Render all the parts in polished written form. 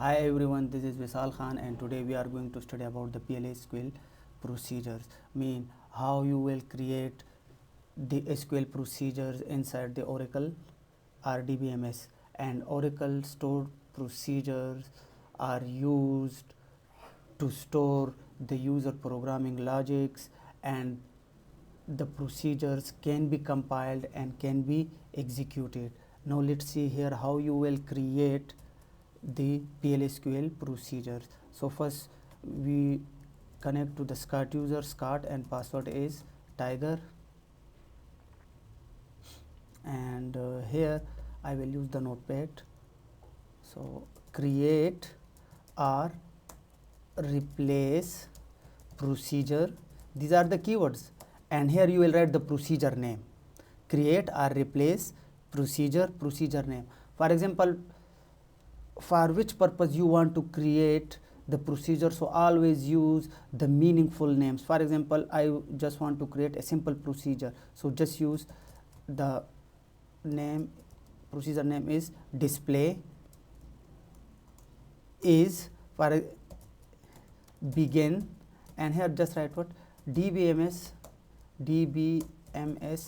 Hi everyone, this is Vishal Khan and today we are going to study about the PL SQL procedures. Mean how you will create the SQL procedures inside the Oracle RDBMS, and Oracle stored procedures are used to store the user programming logics, and the procedures can be compiled and can be executed. Now let's see here how you will create the PLSQL procedures. So first we connect to the SCART user, SCART, and password is tiger, and here I will use the notepad. So create or replace procedure, these are the keywords, and here you will write the procedure name. Create or replace procedure name. For example, for which purpose you want to create the procedure, so always use the meaningful names. For example, I just want to create a simple procedure, so just use the name. Procedure name is display is for begin, and here just write what dbms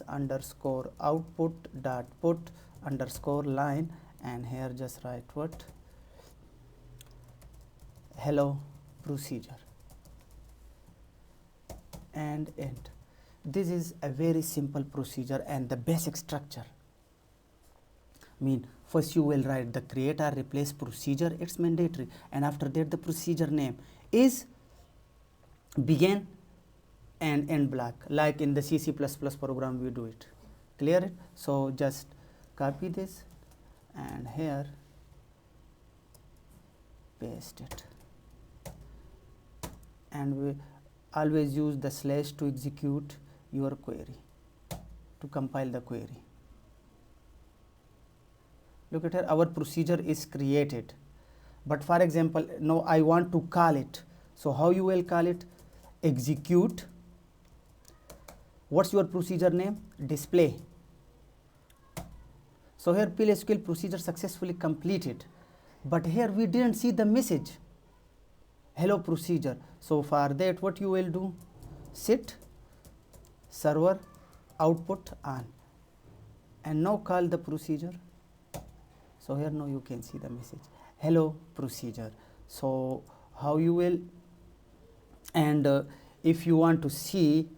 underscore output dot put underscore line, and here just write what hello procedure and end. This is a very simple procedure and the basic structure. Mean first you will write the create or replace procedure, it's mandatory, and after that the procedure name is begin and end block, like in the C++ program we do it. Clear it? So just copy this and here paste it, and we always use the slash to execute your query, to compile the query. Look at here, our procedure is created, but for example now I want to call it. So how you will call it? Execute. What's your procedure name? Display. So here PLSQL procedure successfully completed, but here we didn't see the message hello procedure. So for that what you will do? Set server output on, and now call the procedure. So here now you can see the message hello procedure. So how you will, and if you want to see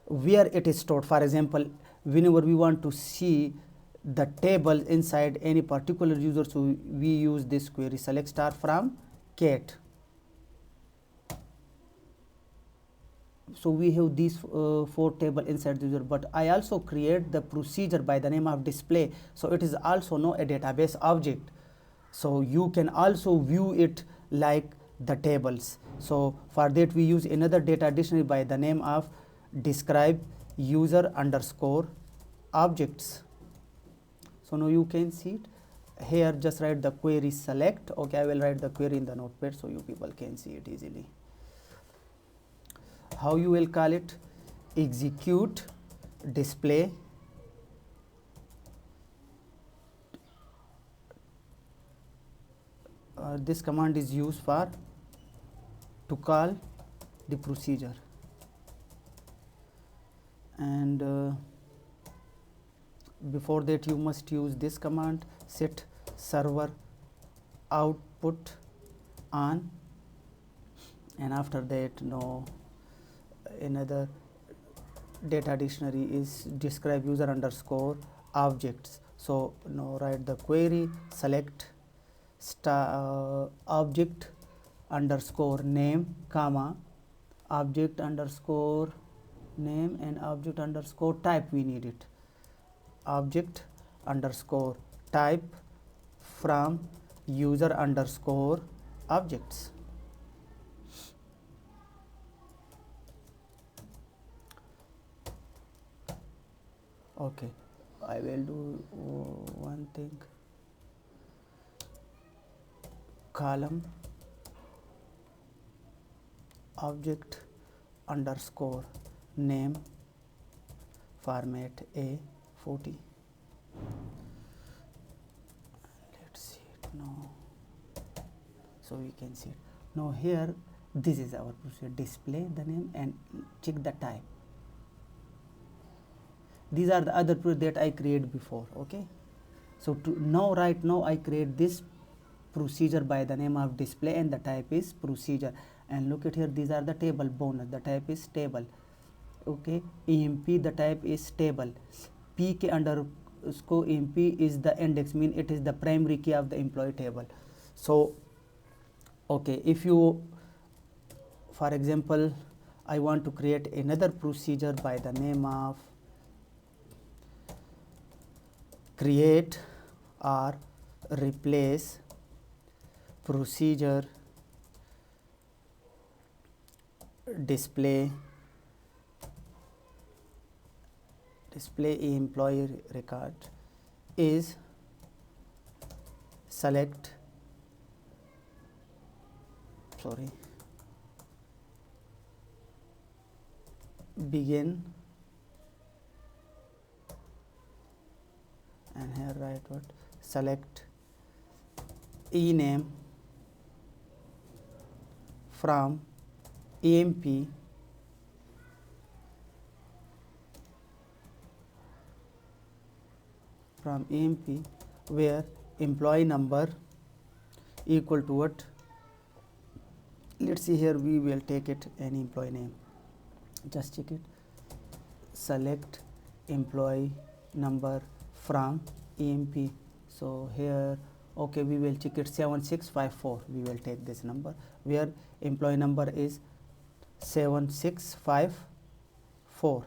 where it is stored, for example whenever we want to see the table inside any particular user, so we use this query select star from cat. So we have these 4 table inside the user, but I also create the procedure by the name of display, so it is also now a database object, so you can also view it like the tables. So for that we use another data dictionary by the name of describe user underscore objects. So now you can see it here, just write the query select. Okay, I will write the query in the notepad so you people can see it easily. How you will call it? Execute display this command is used for to call the procedure, and before that you must use this command set server output on, and after that no another data dictionary is describe user underscore objects. So now write the query select star object underscore name comma object underscore name and object underscore type, we need it object underscore type from user underscore objects. Okay, I will do one thing, column object underscore name format A40. Let's see it now. So we can see it. Now here this is our procedure, display the name and check the type. These are the other procedures that I created before. Okay, so right now I create this procedure by the name of display and the type is procedure. And look at here, these are the table bonus, the type is table. Okay, emp, the type is table. pk underscore emp is the index, mean it is the primary key of the employee table. So okay, if you, for example, I want to create another procedure by the name of create or replace procedure display employee record is select begin and here write what select ename from emp where employee number equal to what, let's see here, we will take it any employee name, just check it, select employee number from emp. So here okay, we will check it 7654, we will take this number where employee number is 7654.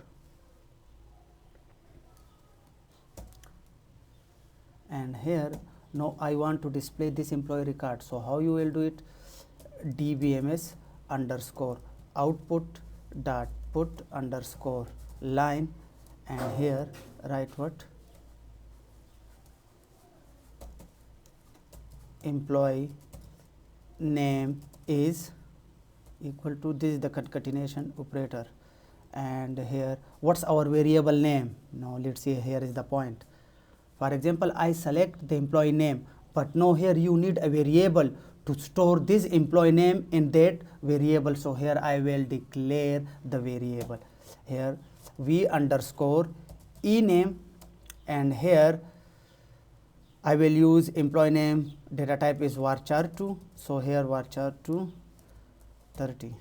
And here now I want to display this employee record. So how you will do it, dbms underscore output dot put underscore line, and here write what, employee name is equal to, this is the concatenation operator, and here what's our variable name. Now let's see, here is the point. For example, I select the employee name, but now here you need a variable to store this employee name in that variable. So here I will declare the variable here v underscore ename, and here I will use employee name, data type is varchar2, so here varchar2 30,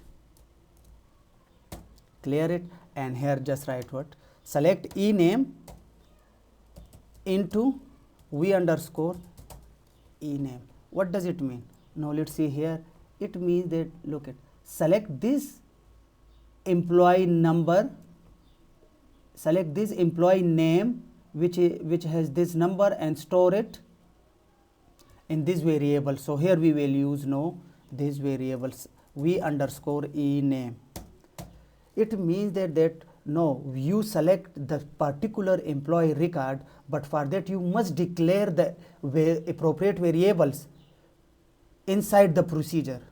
clear it, and here just write what, select ename into v underscore ename. What does it mean? Now let's see here, it means that, look at, select this employee number, select this employee name which has this number and store it in this variable. So here we will use now these variables v underscore ename. It means that no, you select the particular employee record, but for that you must declare the appropriate variables inside the procedure.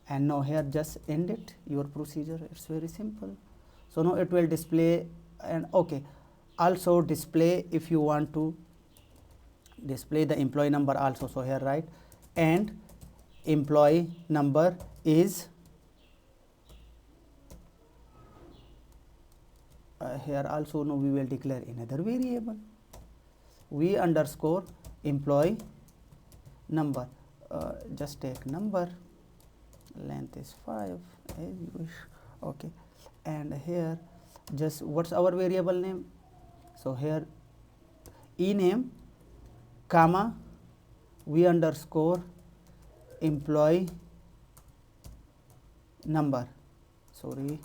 And now here just end it, your procedure, it's very simple. So now it will display, and okay, also display, if you want to display the employee number also, so here write, and employee number is here also now we will declare another variable v underscore employee number, just take number, length is 5 as you wish. Okay, and here just what's our variable name, so here ename comma v underscore employee number, sorry,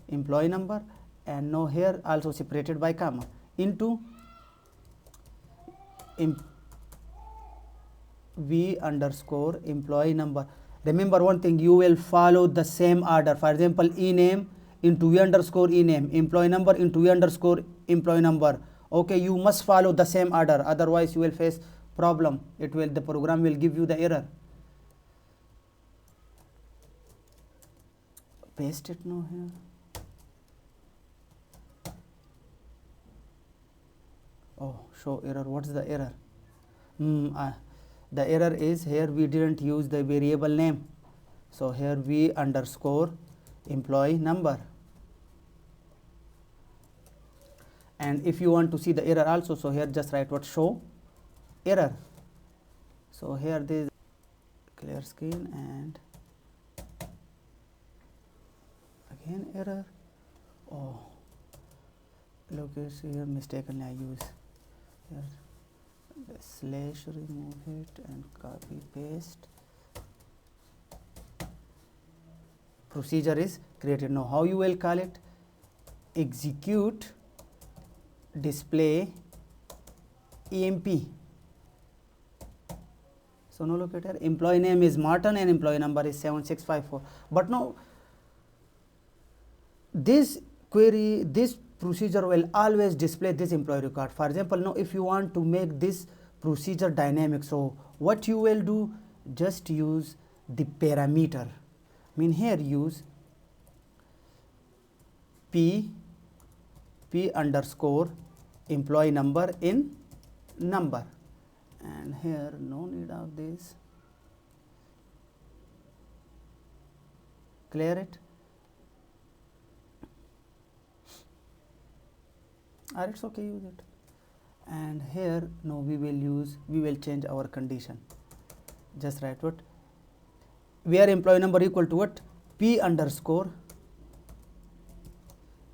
employee number, and now here also separated by comma into v underscore employee number. Remember one thing, you will follow the same order. For example, ename into v underscore ename, employee number into v underscore employee number. Okay, you must follow the same order, otherwise you will face problem. The program will give you the error. Paste it now here. Oh, show error. What's the error? The error is here we didn't use the variable name. So here we underscore employee number. And if you want to see the error also, so here just write what show error. So here this clear screen and again error. Oh, look, here mistakenly I use here the slash, remove it and copy paste. Procedure is created. Now how you will call it? Execute display emp. So now look at here, employee name is Martin and employee number is 7654. But now this query, this procedure will always display this employee record. For example, now if you want to make this procedure dynamic, so what you will do, just use the parameter. I mean here use p underscore employee number in number, and here no need of this. Clear it? Or it's okay, use it. And here no, we will change our condition. Just write what, where employee number equal to what, p underscore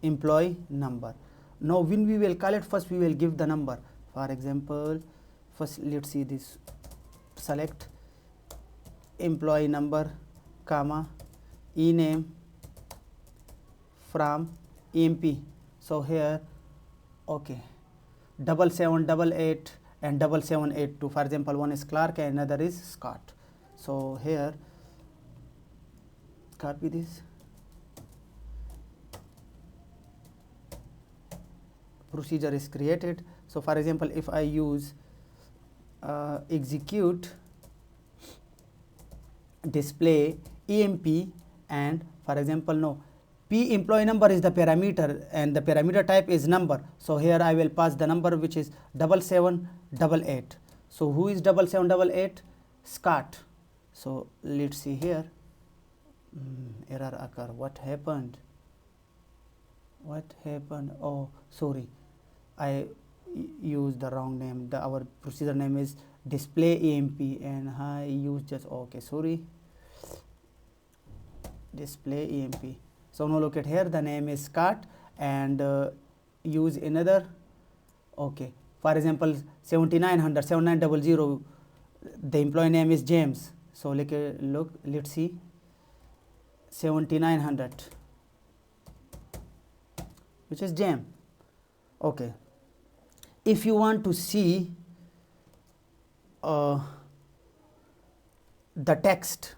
employee number. Now when we will call it, first we will give the number. For example, first let's see this, select employee number comma ename from emp. So here okay, 7788 and 7782. For example, one is Clark and another is Scott. So here copy this, procedure is created. So for example, if I use execute display emp, and for example no, p employee number is the parameter and the parameter type is number. So here I will pass the number which is 7788. So who is 7788? Scott. So let's see here, error occur. What happened? Oh sorry, I used the wrong name. Our procedure name is display emp and I used just, okay, sorry, display emp. So now look at here, the name is Scott and use another, okay, for example 7900 7900, the employee name is James. So look, let's see 7900, which is James. Okay, if you want to see the text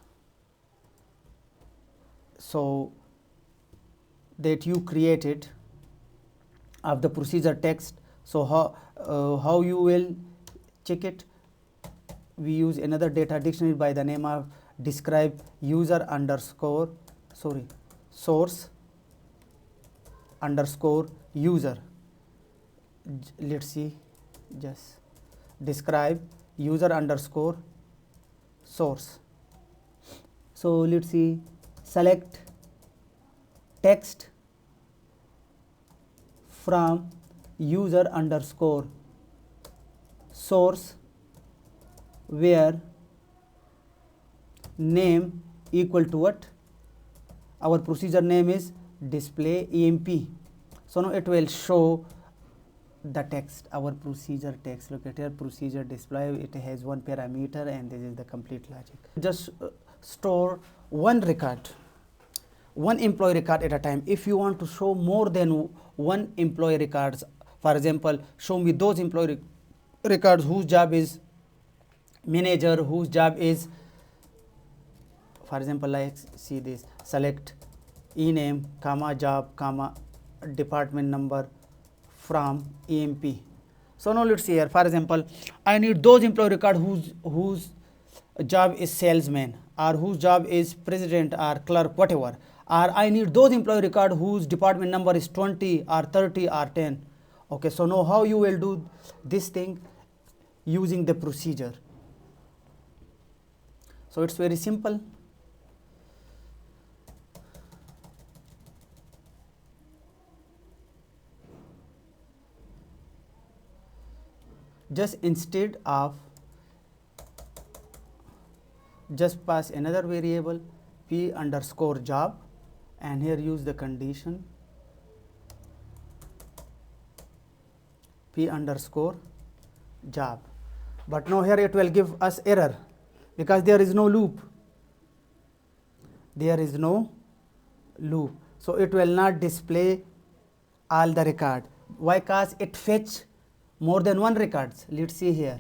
so that you created of the procedure text, so how you will check it? We use another data dictionary by the name of describe user underscore source underscore user. Let's see, just describe user underscore source. So let's see, select text from user underscore source where name equal to what? Our procedure name is display emp. So now it will show the text, our procedure text. Look at here, procedure display, it has one parameter and this is the complete logic. Just store one record, one employee record at a time. If you want to show more than one employee records, for example, show me those employee records whose job is manager, whose job is, for example, like see this, select ename comma job comma department number from emp. So now let's see here, for example, I need those employee record whose job is salesman, or whose job is president or clerk, whatever, or I need those employee record whose department number is 20 or 30 or 10. Okay, so now how you will do this thing? Using the procedure. So it's very simple. Just instead of just pass another variable p underscore job, and here use the condition p underscore job. But now here it will give us error because there is no loop. There is no loop. So it will not display all the record. Why? Because it fetch more than one records. Let's see here.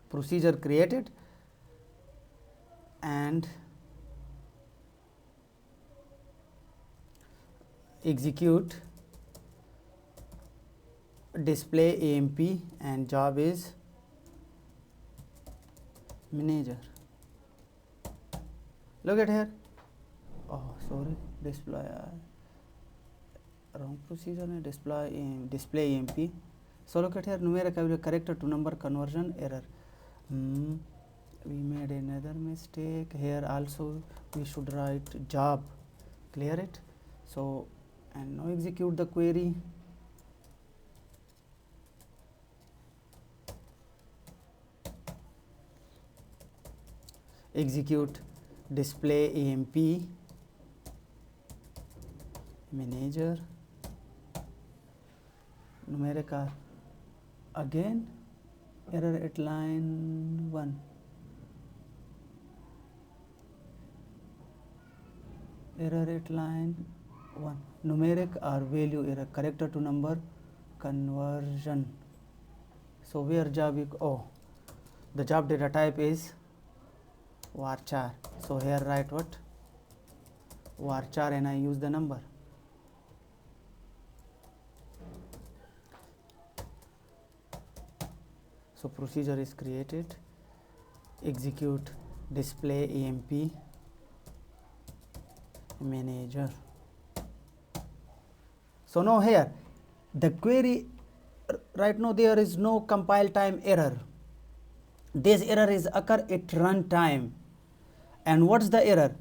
Procedure created and execute display AMP, and job is manager. Look at here. Oh, sorry, display wrong procedure. Display AMP. So look at here, numeric character to number conversion error. We made another mistake here. Also we should write job. Clear it. So and now execute the query. Execute display AMP manager numeric again error at line 1. Error at line 1. Numeric or value error, character to number conversion. So where job is, oh, the job data type is varchar. So here write what? Varchar, and I use the number. So procedure is created. Execute display AMP manager. So now here the query right now there is no compile time error. This error is occur at run time. And what's the error?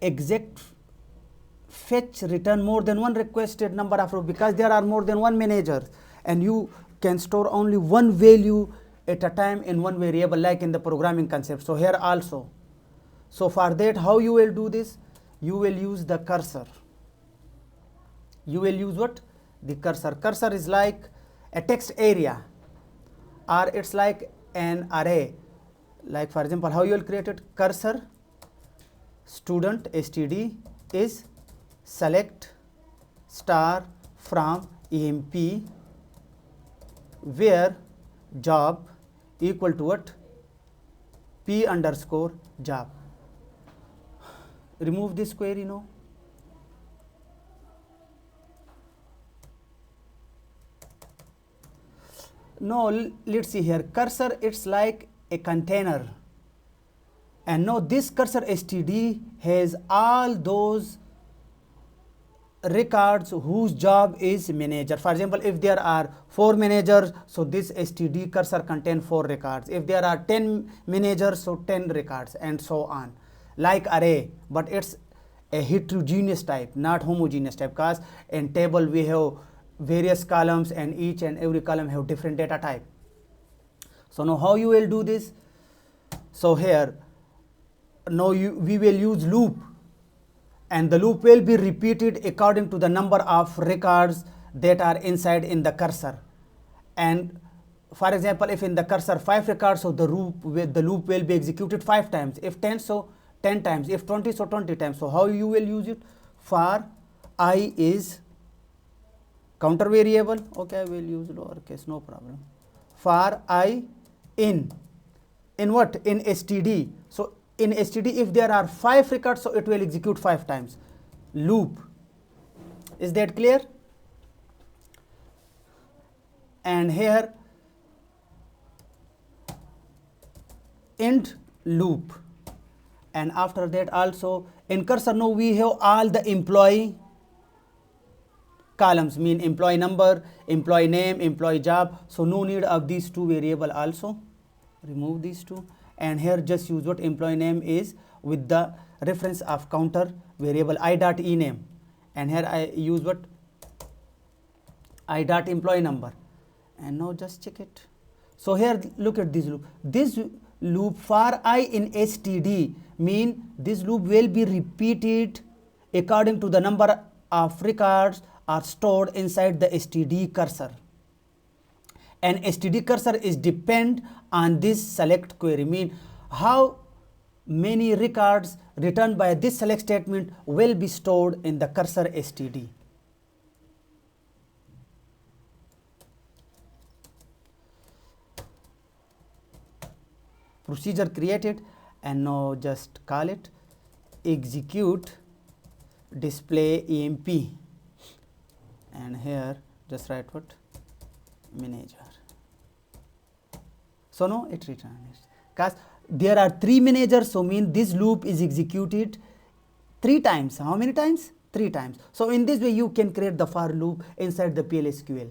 Exact fetch return more than one requested number of rows, because there are more than one manager and you can store only one value at a time in one variable, like in the programming concept. So here also. So for that, how you will do this? You will use the cursor. You will use what? The cursor. Cursor is like a text area, or it's like an array. Like for example, how you will create it? Cursor student std is select star from EMP where job equal to what? P underscore job. Remove this query now. No, let's see here. Cursor, it's like a container. And now this cursor std has all those records whose job is manager. For example, if there are 4 managers, so this std cursor contains 4 records. If there are 10 managers, so 10 records, and so on. Like array, but it's a heterogeneous type, not homogeneous type, because in table we have various columns and each and every column have different data type. So now how you will do this? So here now we will use loop, and the loop will be repeated according to the number of records that are inside in the cursor. And for example, if in the cursor 5 records, so the loop will be executed 5 times. If 10, so 10 times. If 20, so 20 times. So how you will use it? For I is counter variable. Okay, I will use lowercase, no problem. For I in what? In std. So in std, if there are 5 records, so it will execute 5 times. Loop. Is that clear? And here end loop. And after that also in cursor, now we have all the employee columns, mean employee number, employee name, employee job. So no need of these two variable also. Remove these two, and here just use what employee name is with the reference of counter variable I dot e name, and here I use what I dot employee number, and now just check it. So here look at this loop. This loop for I in std mean this loop will be repeated according to the number of records are stored inside the std cursor, and std cursor is depend on this select query, mean how many records returned by this select statement will be stored in the cursor std. Procedure created, and now just call it execute display emp, and here just write what manager. So now it returns because there are 3 managers, so mean this loop is executed 3 times. How many times? 3 times. So in this way you can create the for loop inside the PL/SQL.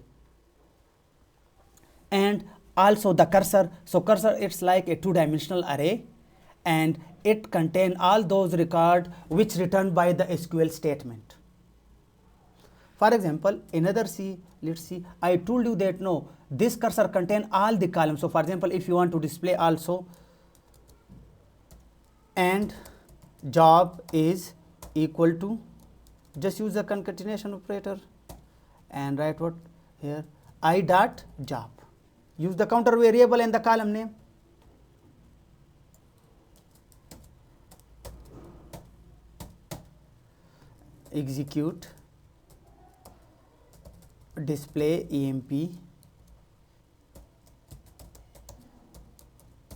And also the cursor, so cursor it's like a 2-dimensional array, and it contain all those records which returned by the SQL statement. For example, another C, let's see, I told you that no, this cursor contain all the columns. So for example, if you want to display also and job is equal to, just use the concatenation operator and write what here I dot job. Use the counter variable and the column name. Execute display emp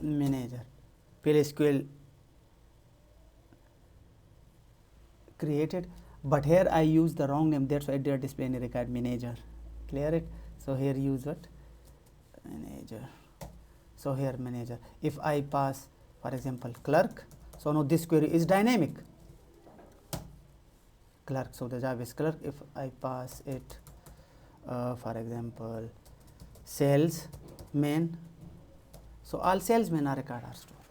manager. PL/SQL created, but here I use the wrong name, that's why I did display any record manager. Clear it? So here use what manager. So here manager. If I pass for example clerk, so now this query is dynamic. Clerk, so the job is clerk. If I pass it for example salesman, so all salesmen are record are stored.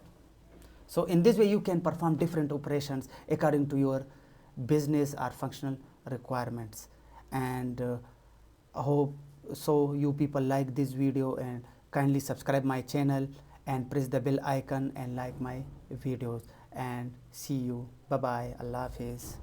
So in this way you can perform different operations according to your business or functional requirements. And I hope so you people like this video, and kindly subscribe my channel and press the bell icon and like my videos, and see you. Bye bye. Allah Hafiz.